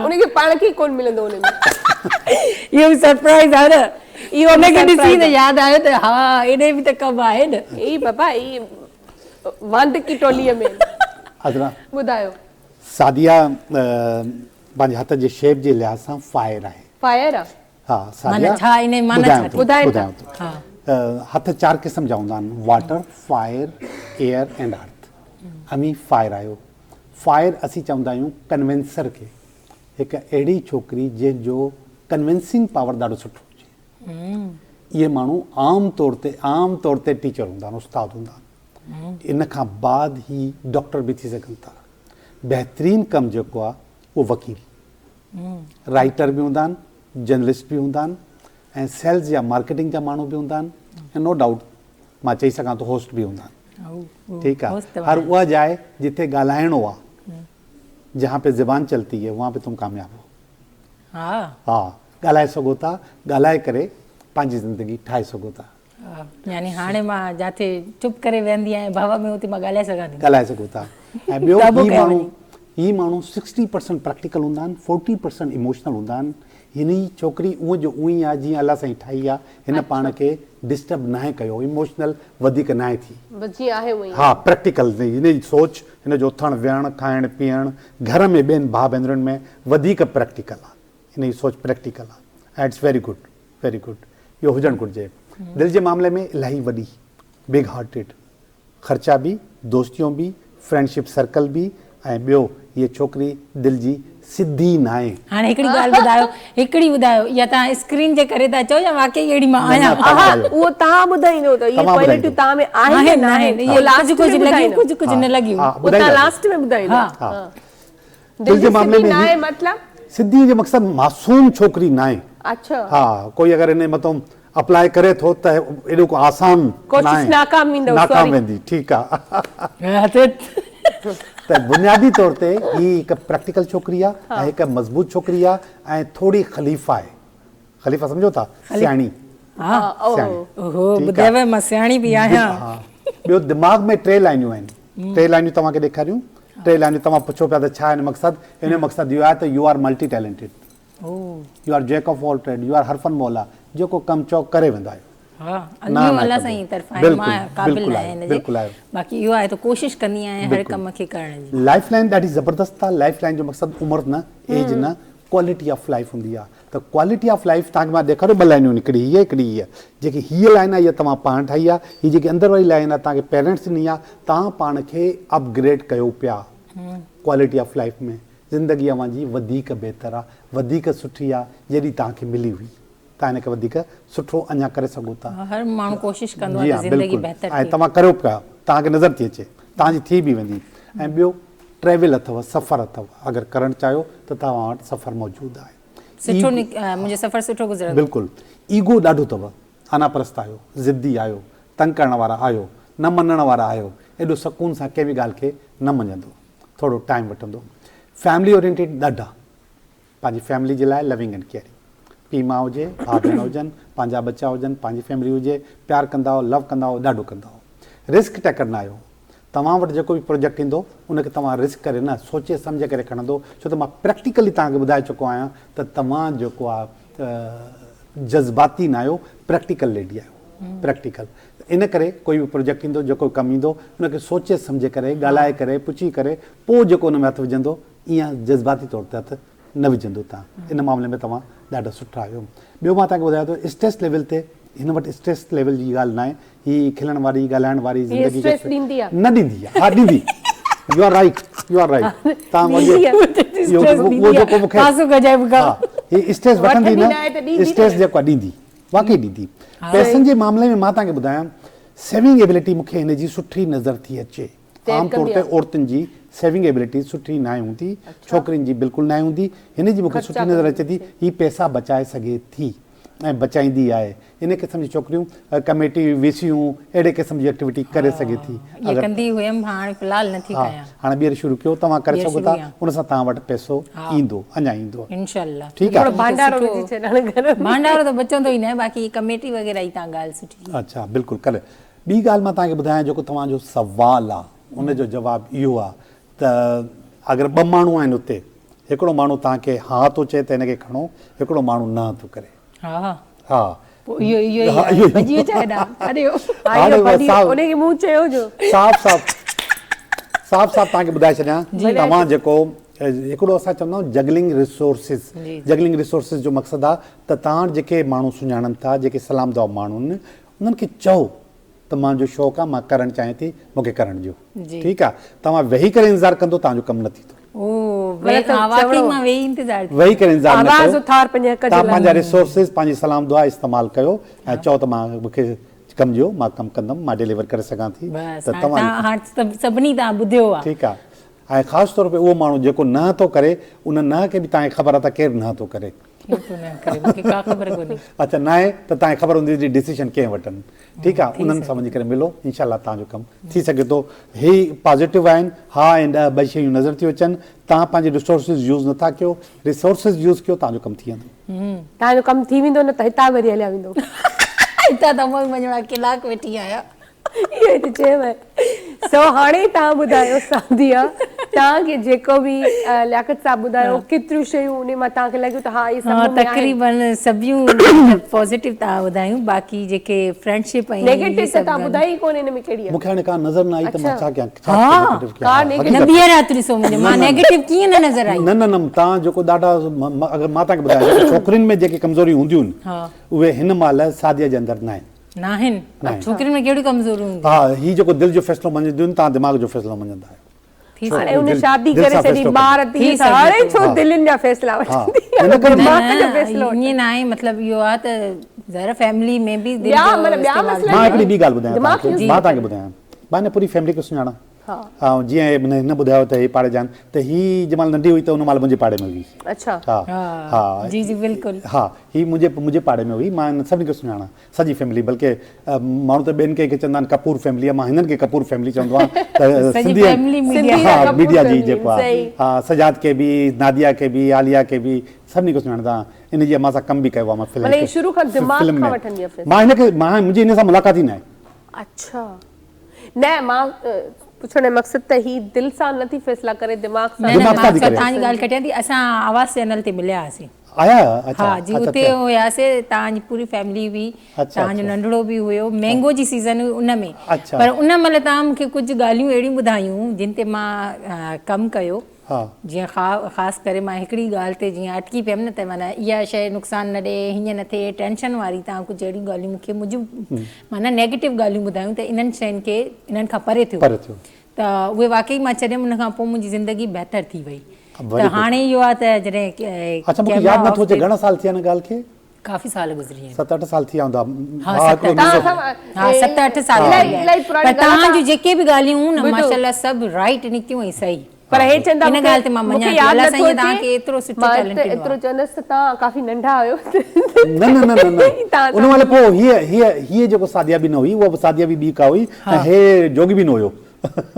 Speaker 1: उनखे पाण खे ई कोन मिलंदो उनमें
Speaker 4: इहो बि सरप्राइज़ आहे न इहो उनखे ॾिसी त यादि आयो त हा एॾे बि त कमु आहे न
Speaker 1: ई बाबा ई वांद की टोलीअ में ॿुधायो
Speaker 2: सादिया पंहिंजे हथ जे शेप जे लिहाज़ सां फायर आहे
Speaker 1: फायर आहे
Speaker 2: हा सादिया
Speaker 4: छा इन माना छा
Speaker 2: ॿुधायां थो हथ 4 क़िस्म जा हूंदा आहिनि water fire air and earth अमी फायर आयो फायर असीं चवंदा आहियूं कन्वेंसर खे हिकु अहिड़ी छोकिरी जंहिंजो कन्वेंसिंग पावर ॾाढो सुठो हुजे इहे माण्हू आम तौर ते टीचर हूंदा आहिनि उस्ताद हूंदा आहिनि इन खां बाद ही डॉक्टर भी थी सघनि था बहितरीन कमु जेको आहे उहो वकील राइटर बि हूंदा आहिनि जर्नलिस्ट बि हूंदा आहिनि ऐं सेल्स या मार्केटिंग जा माण्हू बि हूंदा आहिनि ऐं नो डाउट मां चई सघां थो होस्ट बि हूंदा आहिनि ठीकु आहे हर उहा जाइ जिथे ॻाल्हाइणो आहे जहाँ पे ज़बान चलती है वहाँ पे तुम कामयाब हो हा ॻाल्हाए सघो था ॻाल्हाए करे पंहिंजी ज़िंदगी ठाहे सघो था
Speaker 4: यानी हाणे मां जाते चुप करे वेंदी आहियां भावा में उते मां ॻाल्हाए
Speaker 2: सघो था ऐं ॿियो ही माण्हू 60% प्रैक्टिकल हूंदा आहिनि 40% इमोशनल हूंदा आहिनि हिन ई छोकिरी उहो जो उहो ई आहे जीअं अलाह साईं ठाही आहे हिन पाण खे डिस्टर्ब नाहे कयो इमोशनल वधीक नाहे थी हा प्रैक्टिकल हिन जी सोच हिन जो उथणु विहणु खाइणु पीअणु घर में ॿियनि भाउ भेनरुनि में वधीक प्रैक्टिकल आहे हिन जी सोच प्रैक्टिकल आहे ऐं इट्स वेरी गुड इहो हुजणु घुरिजे दिलि जे मामले में इलाही वॾी बिग हार्टेड ख़र्चा बि दोस्तियूं बि फ्रेंडशिप सर्कल बि ऐं ॿियो हीअ छोकिरी दिलि जी सिधी न आहे
Speaker 4: हाणे हिकिड़ी ॿुधायो या तव्हां स्क्रीन जे करे था चओ या वाकई अहिड़ी मां आहियां
Speaker 1: उहो तव्हां ॿुधाईंदो त इहे क्वालिटियूं तव्हां में आहिनि न आहिनि इहो लास्ट कुझु लॻी कुझु न लॻी तव्हां लास्ट में ॿुधाईंदो
Speaker 2: दिलि जे मामले में
Speaker 1: नाहे मतलब
Speaker 2: सिधी जो मक़सदु मासूम छोकिरी न आहे
Speaker 1: अच्छा
Speaker 2: हा कोई अगरि इन मथां अप्लाई करे थो त एॾो को आसान नाकाम वेंदी ठीकु आहे त बुनियादी तौर ते ही हिकु प्रैक्टिकल छोकिरी आहे ऐं हिकु मज़बूत छोकिरी आहे ऐं थोरी ख़लीफ़ा आहे ख़लीफ़ा सम्झो था सियाणी ॿियो दिमाग़ में 3 लाइनियूं आहिनि 3 लाइनियूं तव्हांखे ॾेखारियूं 3 लाइनियूं तव्हां पुछो पिया त छा आहिनि मक़सदु इन मक़सदु इहो आहे त you are multi talented you are jack of all trade you are हरफन मौला जेको कमु चओ करे वेंदा आहियो लाइफ लाइन ॾाढी ज़बरदस्त आहे लाइफ लाइन जो मक़सदु उमिरि न एज न क्वालिटी ऑफ लाइफ हूंदी आहे त क्वालिटी ऑफ लाइफ तव्हांखे मां ॾेखारियो 2 लाइनियूं हिकिड़ी हीअ जेकी हीअ लाइन आहे इहा तव्हां पाण ठाही आहे हीअ जेकी अंदरि वारी लाइन आहे तव्हांखे पेरेंट्स ॾिनी आहे तव्हां पाण खे अपग्रेड कयो पिया क्वालिटी ऑफ लाइफ में ज़िंदगी अव्हांजी वधीक बहितर आहे वधीक सुठी आहे जहिड़ी तव्हांखे मिली हुई तव्हां हिनखे वधीक सुठो अञा करे सघो था
Speaker 4: हर माण्हू कोशिशि कंदो आहे ज़िंदगी बहितर
Speaker 2: ऐं तव्हां करियो पिया तव्हांखे नज़र थी अचे तव्हांजी थी बि वेंदी ऐं ॿियो ट्रेवल अथव सफ़र अथव अगरि करणु चाहियो त तव्हां वटि सफ़र मौजूदु आहे
Speaker 4: सुठो मुंहिंजो सफ़र सुठो गुज़रियो
Speaker 2: बिल्कुलु ईगो ॾाढो अथव अनापरस्त आहियो ज़िद्दी आहियो तंग करण वारा आहियो न मञण वारा आहियो एॾो सुकून सां कंहिं बि ॻाल्हि खे न मञंदो थोरो टाइम वठंदो फैमिली ओरिएंटेड ॾाढा पंहिंजी फैमिली जे लाइ लविंग एंड केयरिंग पीउ माउ हुजे भाउ भेण हुजनि पंहिंजा बच्चा हुजनि पंहिंजी फैमिली हुजे प्यारु कंदा लव कंदा ॾाढो कंदा रिस्क टेकर न आहियो तव्हां वटि जेको बि प्रोजेक्ट ईंदो उनखे तव्हां रिस्क करे न सोचे सम्झे करे खणंदो छो त मां प्रैक्टिकली तव्हांखे ॿुधाए चुको आहियां त तव्हां जेको आहे जज़्बाती न आहियो प्रैक्टिकल लेडी आहियो प्रैक्टिकल इन करे कोई बि प्रोजेक्ट ईंदो जेको कमु ईंदो उनखे सोचे सम्झे करे ॻाल्हाए करे पुछी करे पोइ जेको उन में हथु विझंदो ईअं जज़्बाती तौर ते हथु न विझंदो तव्हां इन मामले में तव्हां ॾाढा सुठा आहियो ॿियो मां तव्हांखे ॿुधायां थो स्ट्रेस लेवल ते हिन वटि स्ट्रेस लेवल जी ॻाल्हि न आहे हीअ खिलण वारी ॻाल्हाइण वारी ज़िंदगी न ॾींदी आहे हा ॾींदी यू आर राइट तव्हां
Speaker 1: ॾींदी आहे।
Speaker 2: वो जेको मूंखे
Speaker 4: पासो गजाए बुका
Speaker 2: हा ही स्टेज वठंदी
Speaker 1: वठंदी न आहे त ॾींदी
Speaker 2: न स्टेज जेको आहे ॾींदी वाकई ॾींदी पैसनि जे मामले में मां तव्हांखे ॿुधायां सेविंग एबिलिटी मूंखे हिन जी सुठी नज़र थी अचे आम तौर ते औरतुनि जी सेविंग एबिलिटी सुठी न हूंदी छोकिरियुनि जी बिल्कुलु न हूंदी हिन जी मूंखे सुठी नज़र अचे थी ही पैसा बचाए सघे थी ऐं बचाईंदी आहे इन क़िस्म जी छोकिरियूं कमेटी वीसियूं अहिड़े क़िस्म जी एक्टिविटी करे सघे थी
Speaker 4: ये कंदी हुयमि हाणे फ़िलहाल नथी कयां
Speaker 2: हाणे ॿीहर शुरू कयो तव्हां करे
Speaker 4: ॿीहर
Speaker 2: सघो
Speaker 4: शुरू
Speaker 2: था
Speaker 4: कयां।
Speaker 2: उन सां तव्हां वटि पैसो ईंदो अञा ईंदो
Speaker 4: इंशाल्लाह
Speaker 2: ठीकु आहे
Speaker 1: थोरो भंडारो विझी छॾण घर में।
Speaker 4: भांडारो त बचंदो ई न आहे बाक़ी कमेटी वग़ैरह जी तव्हां ॻाल्हि सुठी
Speaker 2: अच्छा बिल्कुलु करे ॿी ॻाल्हि मां तव्हांखे ॿुधायां जेको तव्हांजो सुवालु आहे उनजो जवाबु इहो आहे त अगरि ॿ माण्हू आहिनि उते हिकिड़ो माण्हू तव्हांखे हा थो चए त हिनखे खणो हिकिड़ो माण्हू न थो करे
Speaker 4: हा
Speaker 2: हा
Speaker 4: पोइ इहो इहो
Speaker 2: हा,
Speaker 4: ई
Speaker 2: इहो ई।
Speaker 4: भॼी वियो छा हेॾां? अरे
Speaker 2: हाणे
Speaker 1: भॼी-
Speaker 2: साफ़-
Speaker 1: उनखे मूं चयो जो
Speaker 2: साफ़ तव्हांखे ॿुधाए छॾियां तव्हां जेको हिकिड़ो असां चवंदा आहियूं जगलिंग रिसोर्सिस जो मक़सदु आहे त तव्हां जेके माण्हू सुञाणनि था जेके सलाम दुआ माण्हू आहिनि उन्हनि खे चओ त मुंहिंजो शौक़ु आहे मां करणु चाहियां थी मूंखे करणु ॾियो
Speaker 4: जी।
Speaker 2: ठीकु आहे तव्हां वेही करे इंतज़ारु कंदो तव्हांजो कमु न थींदो
Speaker 4: ओ वाकई मां वेही इंतज़ार
Speaker 2: वेही करे इंतज़ारु न
Speaker 1: आवाज़
Speaker 2: कयो
Speaker 1: उथार पंहिंजे हक़ जे
Speaker 2: तव्हां
Speaker 1: लाइ।
Speaker 2: पंहिंजा रिसोर्सिस पंहिंजी सलाम दुआ इस्तेमालु कयो ऐं चओ त मां मूंखे कमु ॾियो मां कमु कंदमि मां डिलीवर करे सघां थी
Speaker 4: बसि
Speaker 2: त तव्हां
Speaker 4: हाणे सभिनी तव्हां ॿुधियो आहे
Speaker 2: ठीकु आहे ऐं ख़ासि तौर ते उहो माण्हू जेको न थो करे उन न खे बि तव्हांखे ख़बर आहे त केरु न थो करे
Speaker 4: मूंखे का ख़बर कोन्हे
Speaker 2: अच्छा न आहे त तव्हांखे ख़बर हूंदी जी डिसीशन कीअं वठनि ठीकु आहे उन्हनि सां वञी करे मिलो इनशाला तव्हांजो कमु थी सघे थो ही पॉज़िटिव आहिनि हा ऐं ॿ शयूं नज़र थियूं अचनि तव्हां पंहिंजे रिसोर्सिस यूज़ नथा कयो रिसोर्सिस यूज़ कयो तव्हांजो कमु थी वेंदो
Speaker 1: तव्हांजो कमु थी वेंदो न त हितां वरी हलिया वेंदो
Speaker 4: हितां त मूं वञणा कलाक वेठी आहियां
Speaker 1: इहो ई त चयव सो हाणे तव्हां ॿुधायो सादिया तव्हांखे जेको बि लियाकत साहब ॿुधायो केतिरियूं शयूं उन मां तव्हांखे लॻियो त हा इहे
Speaker 4: हाँ
Speaker 1: सभु में आहिनि।
Speaker 4: तक़रीबन सभियूं पॉज़िटिव तव्हां ॿुधायूं बाक़ी जेके फ्रेंडशिप ऐं
Speaker 1: नेगेटिव त तव्हां ॿुधाई ई कोन्हे हिन में कहिड़ी आहे
Speaker 2: मूंखे हाणे का नज़र न आई त मां छा कयां
Speaker 4: हा,
Speaker 1: का negative-
Speaker 4: न ॿीहर राति ॾिसो मुंहिंजे मां नेगेटिव कीअं न नज़र आई
Speaker 2: न न न तव्हां जेको ॾाढा अगरि मां तव्हांखे ॿुधायां जेके छोकिरियुनि में जेके कमज़ोरियूं हूंदियूं
Speaker 4: हा
Speaker 2: आहिनि उहे हिन महिल शादीअ जे अंदरि न आहिनि
Speaker 4: नाहिनि छोकिरियुनि में कहिड़ी कमज़ोरियूं हूंदियूं
Speaker 2: हा हीउ जेको दिलि जो फ़ैसिलो मञंदियूं आहिनि तव्हां दिमाग़ जो फ़ैसिलो मञंदा आहियो
Speaker 4: थी
Speaker 1: हाणे
Speaker 4: सघे
Speaker 1: उन शादी
Speaker 2: दिलि
Speaker 1: करे
Speaker 2: सां
Speaker 1: छॾी
Speaker 2: फ़ैसिलो
Speaker 1: ॿार
Speaker 4: थी
Speaker 1: थी
Speaker 4: सघे
Speaker 1: हाणे
Speaker 4: थो।
Speaker 1: छो दिलनि जा फ़ैसिला वठंदी
Speaker 2: इन करे
Speaker 1: दिमाग़ जो फ़ैसिलो
Speaker 4: न ईअं न आहे मतिलबु इहो आहे त ज़रा फैमिली में बि दिलि
Speaker 1: ॿिया
Speaker 4: जो
Speaker 1: मतिलबु ॿिया
Speaker 4: इस्तेमालु
Speaker 1: मसइला
Speaker 2: मां हिकिड़ी ॿी ॻाल्हि ॿुधायां
Speaker 1: दिमाग़
Speaker 2: तव्हांखे
Speaker 1: यूज़
Speaker 2: मां तव्हांखे ॿुधायां मां हिन पूरी फैमिली खे सुञाणा ऐं जीअं हिन ॿुधायो त ही पाड़े जान त ही जंहिं महिल नंढी हुई त उन महिल मुंहिंजे पाड़े में हुई
Speaker 1: अच्छा
Speaker 2: हा हा
Speaker 4: जी जी बिल्कुलु
Speaker 2: हा ही मुंहिंजे पाड़े में हुई मां सभिनी खे सुञाणा सॼी फैमिली बल्कि माण्हू त ॿियनि खे चवंदा आहिनि कपूर फैमिली आहे मां हिननि खे कपूर फैमिली चवंदो आहियां त
Speaker 4: सॼी
Speaker 2: सिंधी
Speaker 4: फैमिली मीडिया
Speaker 2: हा
Speaker 1: कपूर
Speaker 2: मीडिया जी
Speaker 1: फैमिली,
Speaker 2: जेको आहे
Speaker 1: सही।
Speaker 2: हा सजाद खे बि नादिया खे बि आलिया खे बि सभिनी खे सुञाणंदा इन जी मां सां कमु बि कयो आहे मां फिल्म
Speaker 1: मतिलबु
Speaker 2: खे।
Speaker 1: ही शुरू खां दिमाग़
Speaker 2: फिल्म
Speaker 1: खां
Speaker 2: में।
Speaker 1: वठंदी आहे फ़ैसिला।
Speaker 2: मां हिनखे मुंहिंजी हिन सां मुलाक़ात ई न आहे
Speaker 1: अच्छा न मां पुछण जो मक़सदु त ही दिलि सां नथी फ़ैसिला करे दिमाग़ सां
Speaker 4: न
Speaker 2: दिमाग़ सां थी
Speaker 4: मां
Speaker 2: करे।
Speaker 4: तव्हांजी ॻाल्हि कटियां थी असां आवाज़ चैनल ते मिलिया हुआसीं
Speaker 2: आया अच्छा
Speaker 4: हा जी
Speaker 2: अच्छा,
Speaker 4: उते
Speaker 2: अच्छा।
Speaker 4: हुयासीं तव्हांजी पूरी फैमिली हुई
Speaker 2: अच्छा,
Speaker 4: तव्हांजो
Speaker 2: अच्छा।
Speaker 4: नंढड़ो बि हुयो मैंगो जी सीज़न हुई उन में
Speaker 2: अच्छा।
Speaker 4: पर उन महिल तव्हां मूंखे कुझु ॻाल्हियूं अहिड़ियूं ॿुधायूं जिन ते मां कमु कयो
Speaker 2: हा
Speaker 4: जीअं ख़ासि करे मां हिकिड़ी ॻाल्हि ते जीअं अटकी पियमि न त माना इहा शइ नुक़सानु न ॾिए हीअं न थिए टेंशन वारी तव्हां कुझु अहिड़ियूं ॻाल्हियूं मूंखे मुंहिंजूं माना नेगेटिव ॻाल्हियूं ॿुधायूं त इन्हनि शयुनि खे इन्हनि खां परे थियो
Speaker 2: पर थियो
Speaker 4: त उहे वाकई मां छॾियमि उन खां पोइ मुंहिंजी ज़िंदगी बहितर थी वई
Speaker 2: very
Speaker 4: त
Speaker 2: good।
Speaker 4: हाणे इहो आहे त जॾहिं
Speaker 2: अच्छा मूंखे
Speaker 4: कैमरा
Speaker 2: यादि नथो
Speaker 4: ऑफ
Speaker 2: अचे
Speaker 4: ते-
Speaker 2: घणा साल थिया हिन ॻाल्हि खे
Speaker 4: काफ़ी साल गुज़री आहिनि
Speaker 2: 7-8 साल थी विया हूंदा
Speaker 4: हा,
Speaker 2: हा,
Speaker 4: 7-8
Speaker 2: हिकिड़ो
Speaker 1: तव्हां
Speaker 2: ॾिसो।
Speaker 4: हा 7-8 साल
Speaker 1: इलाही-
Speaker 4: थी विया
Speaker 1: इलाही
Speaker 4: आहिनि।
Speaker 1: पुराणी
Speaker 4: पर तव्हांजूं
Speaker 1: ॻाल्हि
Speaker 4: जेके बि ॻाल्हियूं न
Speaker 1: ॿुधो।
Speaker 4: माशाल्लाह सभु राइट निकितियूं ऐं सही
Speaker 1: पर हे चवंदा
Speaker 4: इन
Speaker 1: मूंखे-
Speaker 4: ॻाल्हि ते मां मञां
Speaker 1: मूंखे
Speaker 4: थी,
Speaker 1: यादि
Speaker 4: अलाह
Speaker 1: नथो
Speaker 4: साईं
Speaker 1: अचे।
Speaker 4: तव्हांखे एतिरो सुठो
Speaker 1: मां
Speaker 4: talent ॾिनो
Speaker 1: एतिरो
Speaker 4: आहे।
Speaker 1: चवंदसि त तव्हां काफ़ी नंढा आहियो
Speaker 2: न न न न न
Speaker 1: तव्हां-
Speaker 2: उन महिल पोइ हीअ जेको सादिया बि न हुई उहा सादिया बि ॿी का हुई ऐं हे जोगी बि न हुयो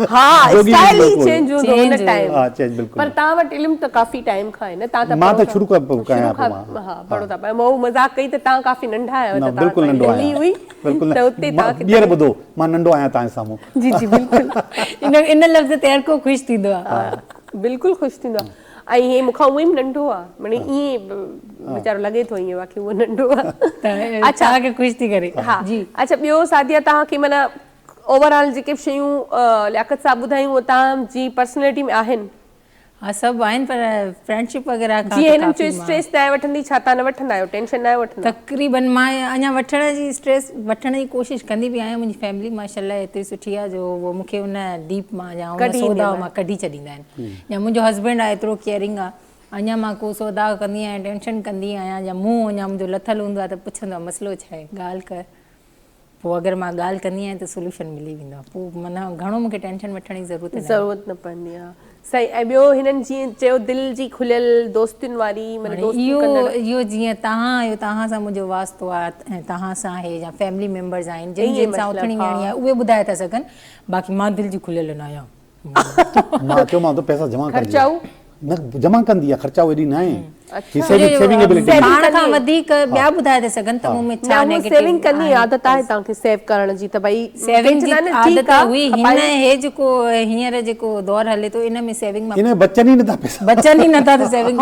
Speaker 1: हा
Speaker 2: जोगी
Speaker 1: स्टाइल ई
Speaker 2: बिल्कुलु।
Speaker 1: चेंज हूंदो हुन
Speaker 4: Change
Speaker 1: टाइम
Speaker 2: हा, change बिल्कुलु।
Speaker 1: पर तव्हां वटि इल्मु त काफ़ी टाइम खां आहे न तव्हां त
Speaker 2: मां
Speaker 1: पढ़ो
Speaker 2: त शुरू खां
Speaker 1: था-
Speaker 2: कयां
Speaker 1: शुरू खां
Speaker 2: पियो मां।
Speaker 1: हा पढ़ो था पिया मां मज़ाक कई त तव्हां काफ़ी नंढा आहियो
Speaker 2: न
Speaker 1: त तव्हां
Speaker 2: बिल्कुलु
Speaker 1: सां
Speaker 2: नंढो
Speaker 1: दिल्ली
Speaker 2: आहियां
Speaker 1: हुई
Speaker 2: बिल्कुलु
Speaker 1: त उते तव्हांखे
Speaker 2: ॿीहर ॿुधो मां नंढो आहियां तव्हां साम्हूं
Speaker 1: जी जी बिल्कुलु
Speaker 4: इन लफ़्ज़ ते हर को ख़ुशि थींदो आहे
Speaker 1: बिल्कुलु ख़ुशि थींदो आहे ऐं हे मूंखां उहो ई नंढो आहे माने ईअं वीचारो लॻे थो ईअं बाक़ी उहो नंढो आहे
Speaker 4: त
Speaker 1: अच्छा
Speaker 4: तव्हांखे ख़ुशि थी करे
Speaker 1: हा
Speaker 4: जी
Speaker 1: अच्छा ॿियो सादिया तव्हांखे माना ओवरऑल जेके शयूं लियाकत साहब ॿुधायूं उहे तव्हांजी पर्सनैलिटी में आहिनि
Speaker 4: हा सभु आहिनि पर फ्रेंडशिप वग़ैरह खां
Speaker 1: जीअं
Speaker 4: त
Speaker 1: हिननि
Speaker 4: काफ़ी
Speaker 1: जो स्ट्रेस न आहे वठंदी, छा तव्हां न वठंदा आहियो, टेंशन न आहे वठंदा?
Speaker 4: तक़रीबन मां अञा वठण जी स्ट्रेस वठण जी कोशिशि कंदी बि आहियां। मुंहिंजी फैमिली माशाल्लाह एतिरी सुठी आहे जो उहो मूंखे उन डीप मां या उन
Speaker 1: कढी
Speaker 4: सौदा
Speaker 1: ॾींदा
Speaker 4: मां कढी छॾींदा आहिनि। या मुंहिंजो हस्बैंड आहे एतिरो केयरिंग आहे, अञा मां को सौदा कंदी आहियां, टेंशन कंदी आहियां, या मुंहुं अञा मुंहिंजो लथल हूंदो आहे त पुछंदो आहे मसइलो छा आहे, ॻाल्हि कर। पोइ अगरि मां ॻाल्हि कंदी आहियां त सोल्यूशन मिली वेंदो आहे। पोइ माना घणो मूंखे टेंशन वठण जी
Speaker 1: ज़रूरत न पवंदी आहे। सही। ऐं ॿियो हिननि जीअं चयो दिलि जी खुलियल दोस्तियुनि वारी,
Speaker 4: इहो जीअं तव्हां आहियो, तव्हां सां मुंहिंजो वास्तो आहे ऐं तव्हां सां आहे, या फैमिली मेंबर्स आहिनि जिन जिन सां उथणी वेहणी आहे उहे ॿुधाए था सघनि। बाक़ी मां दिलि जी खुलियल न आहियां।
Speaker 2: मां चयो मां त पैसा जमा
Speaker 1: ख़र्चाऊं
Speaker 2: न जमा कंदी आहे, ख़र्चा एॾी न आहे।
Speaker 4: पाण खां वधीक ॿिया ॿुधाए था सघनि त मूं में छा
Speaker 1: सेविंग करणी आदत आहे तव्हांखे सेव करण जी, त भई
Speaker 4: सेविंग जी आदत हुई। हिन हे जेको हींअर जेको दौर हले थो इन में सेविंग मां
Speaker 2: बचनि ई नथा पैसा,
Speaker 4: बचनि ई नथा त सेविंग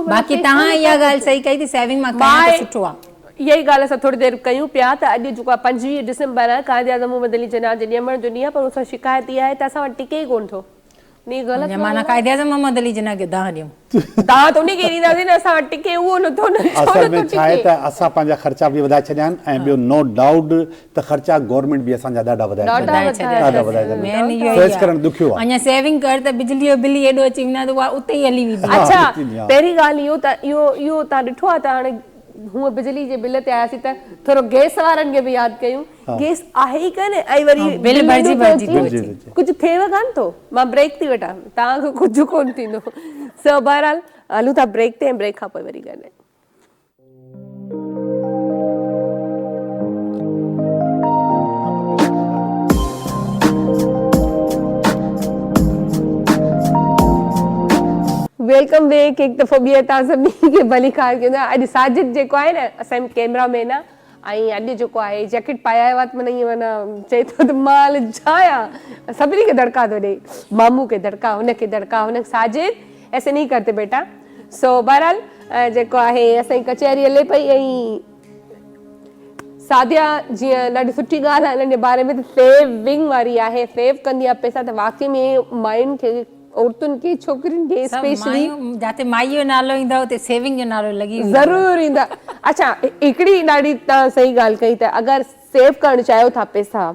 Speaker 4: बाक़ी तव्हां इहा ॻाल्हि सही कई थी, सेविंग मां कयां त सुठो आहे।
Speaker 1: इहा ई ॻाल्हि असां थोरी देरि कयूं पिया त अॼु जेको आहे 25 डिसंबर आहे, काइद आज़म मोहम्मद अली जिन्ना जे ॾियण जो ॾींहुं आहे, पर उसां शिकायत इहा आहे त असां वटि टिके ई कोन थो।
Speaker 4: माना काइद आज़म मोहम्मद अली जिन्ना खे दाह ॾियूं,
Speaker 1: दाह त उनखे ॾींदासीं न, असां वटि टिके उहो नथो।
Speaker 2: असल में छा आहे त असां पंहिंजा ख़र्चा बि वधाए छॾिया आहिनि, ऐं ॿियो नो डाउट त ख़र्चा गवर्नमेंट बि असांजा ॾाढा वधाए छॾिया।
Speaker 4: अञा सेविंग कर त बिजली जो बिल एॾो अची वेंदा त उहा उते ई हली वेंदी।
Speaker 1: अच्छा, पहिरीं ॻाल्हि इहो त इहो तव्हां ॾिठो आहे त हाणे हूअं बिजली जे बिल ते आयासीं त थोरो गैस वारनि खे बि यादि कयूं, गैस आहे ई कान्हे, ऐं वरी
Speaker 4: बिल भरिजी
Speaker 1: कुझु थिएव कान थो। मां ब्रेक थी वठां, तव्हांखे कुझु कोन थींदो। सो बहरहाल हलूं था ब्रेक ते, ऐं ब्रेक खां पोइ वरी ॻाल्हायूं। Welcome back. हिकु दफ़ो ॿीहर तव्हां सभिनी खे भली ख़ार कयूं। अॼु साजिद जेको आहे न असांजो कैमरामैन आहे, ऐं अॼु जेको आहे जैकेट पाया आयो आहे त माना ईअं माना चए थो त माल छाया, सभिनी खे दड़का थो ॾे, मामू खे दड़का, हुनखे दड़का, हुन साजिद ऐसे नहीं करते बेटा। सो बहरहाल जेको आहे असांजी कचहरी हले पई, ऐं सादिया जीअं ॾाढी सुठी ॻाल्हि आहे हिननि जे बारे में त सेविंग वारी आहे, सेव कंदी आहे पैसा। त वाक़ई में मायुनि खे, औरतुनि खे, छोकिरियुनि खे स्पेशली
Speaker 4: जिते माईअ जो नालो ईंदो उते सेविंग जो नालो लॻी
Speaker 1: ज़रूरु ईंदा। अच्छा, हिकिड़ी ॾाढी तव्हां सही ॻाल्हि कई त अगरि सेव करणु चाहियो था पैसा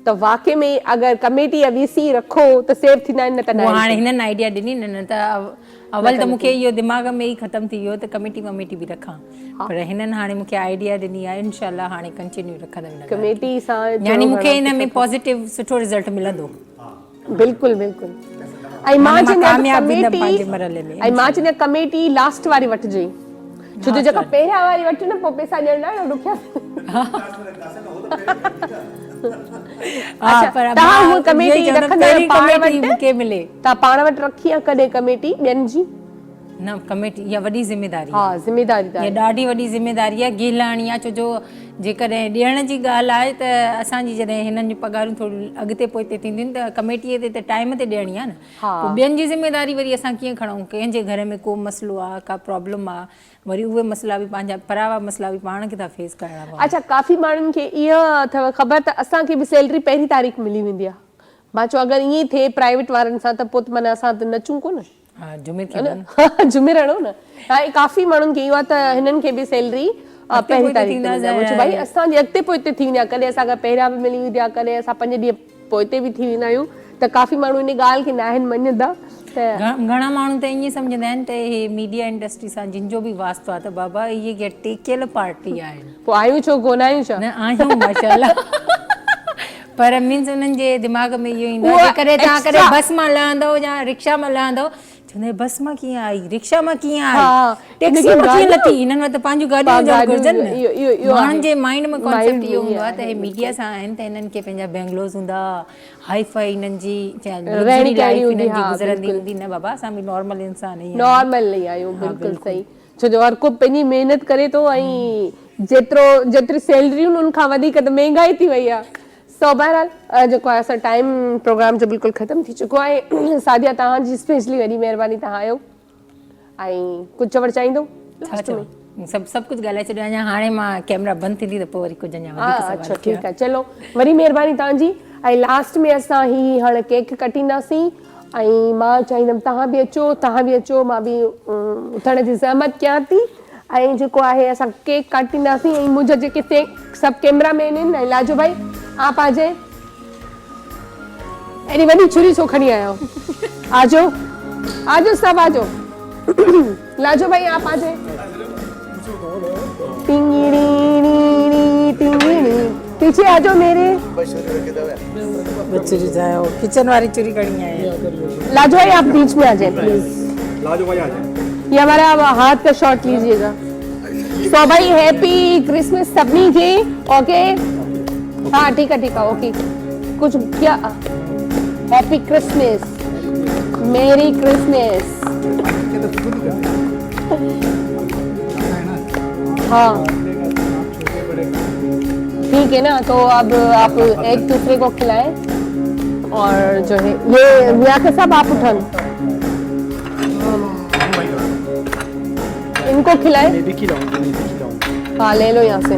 Speaker 1: त वाक़ई में अगरि कमेटी या वीसी रखो त सेव थींदा आहिनि, न त न।
Speaker 4: हाणे हिननि आइडिया ॾिनी न त अवल त मूंखे इहो दिमाग़ में ई ख़तमु थी वियो त कमेटी वमेटी बि रखां, पर हिननि हाणे मूंखे आइडिया ॾिनी आहे। इनशाला हाणे कंटिन्यू रखंदमि कमेटी सां, यानी मूंखे हिन में पॉज़िटिव सुठो रिज़ल्ट मिलंदो।
Speaker 1: बिल्कुलु बिल्कुलु। ऐं मां चवंदी कमेटी लास्ट वारी वठिजे, छो जो जेका पहिरियां वारी वठ न पोइ पैसा ॾियण ॾाढो ॾुखिया। तव्हां कमेटी रखंदा तव्हां पाण वटि रखी आहे कॾहिं कमेटी ॿियनि जी?
Speaker 4: न, कमेटी इहा वॾी ज़िमेदारी
Speaker 1: आहे। ज़िमेदारी
Speaker 4: इहा ॾाढी वॾी ज़िमेदारी आहे, गिलाणी आहे। छो जो जेकॾहिं ॾियण जी ॻाल्हि आहे त असांजी जॾहिं हिननि जूं पगारूं थोरियूं अॻिते पोइते थींदियूं आहिनि त कमेटीअ ते त टाइम ते ॾियणी आहे न। पोइ ॿियनि जी ज़िमेदारी वरी असां कीअं खणूं? कंहिंजे घर में को मसइलो आहे, का प्रॉब्लम आहे, वरी उहे मसइला बि पंहिंजा परावा मसइला बि पाण खे था फेस करणा पवनि।
Speaker 1: अच्छा, काफ़ी माण्हुनि खे इहा अथव ख़बर त असांखे बि सैलरी पहिरीं तारीख़ मिली वेंदी आहे। मां चयो अगरि ईअं थिए प्राइवेट वारनि सां त पोइ माना असां त नचूं कोन, जुमिर हणो न। काफ़ी माण्हुनि खे इहो आहे त हिननि खे बि सैलरी पहिरीं तारीख़ भाई असांजी अॻिते पोइते थी वेंदी आहे। कॾहिं असांखे पहिरियां बि मिली वेंदी आहे, कॾहिं असां 5 ॾींहं पोइते बि थी वेंदा आहियूं। त काफ़ी माण्हू इन ॻाल्हि खे न आहिनि मञंदा।
Speaker 4: घणा माण्हू त ईअं सम्झंदा आहिनि त हे मीडिया इंडस्ट्री सां जिन जो बि वास्तो आहे त बाबा इहे टेकियल पार्टी आहिनि।
Speaker 1: पोइ आहियूं छो कोन आहियूं छा?
Speaker 4: न आहियूं माशाल्लाह, पर मीन्स उन्हनि जे दिमाग़ में इहो ईंदो आहे जेकॾहिं तव्हां कॾहिं बस मां लहंदो या रिक्शा मां लहंदो, चवंदा बस मां कीअं आई, रिक्शा मां कीअं आई, टैक्सी मां कीअं लथी। हिननि वटि पंहिंजूं गाॾियूं हुजणु घुरिजनि। माण्हुनि जे माइंड में कॉन्सेप्ट इहो हूंदो आहे त हे मीडिया सां आहिनि त हिननि खे पंहिंजा बेंगलोर्स हूंदा, हाई फाई हिननि जी गुज़रंदी हूंदी। न बाबा, असां बि नॉर्मल इंसान आहियूं,
Speaker 1: नॉर्मल ई आहियूं। बिल्कुलु सही। छो जो हर को पंहिंजी महिनत करे थो, ऐं जेतिरी सैलरियूं उन खां वधीक त महांगाई थी वई आहे। सो बहरहाल जेको आहे असां टाइम प्रोग्राम जो बिल्कुलु ख़तमु थी चुको आहे। सादिया, तव्हांजी स्पेशली वॾी महिरबानी, तव्हां आयो ऐं कुझु चवणु चाहींदो?
Speaker 4: सभु कुझु ॻाल्हाए छॾियो। अञा हाणे मां कैमरा बंदि थींदी त पोइ वरी कुझु अञा वधीक।
Speaker 1: अच्छा, ठीकु आहे, चलो, वरी महिरबानी तव्हांजी। ऐं लास्ट में असां ही हाणे केक कटींदासीं, ऐं मां चाहींदमि तव्हां बि अचो मां बि उथण जी ज़हमत कयां थी ऐं जेको आहे असां केक काटींदासीं ऐं मुंहिंजा जेके सभु कैमरामैन आहिनि ऐं लाजो भाई आप आ जाए एॾी वॾी छुरी छो खणी आया आजो आजो सब आजो लाजो भाई आप आ जाए पीछे आ जाओ मेरे
Speaker 4: बच्चे जाओ किचन वाली चूरी करनी है।
Speaker 1: लाजो भाई आप बीच में आ जाए प्लीज।
Speaker 3: लाजो भाई आ जाए।
Speaker 1: ये हमारा हाथ का शॉट लीजिएगा। तो भाई हैप्पी क्रिसमस सबनी के। ओके हाँ ठीक है ओके कुछ क्या हैप्पी क्रिसमस मेरी क्रिसमस। हाँ ठीक है ना, तो अब आप एक दूसरे को खिलाएं और जो है ये यहाँ के सब आप उठान इनको खिलाएं। हाँ ले लो यहाँ से।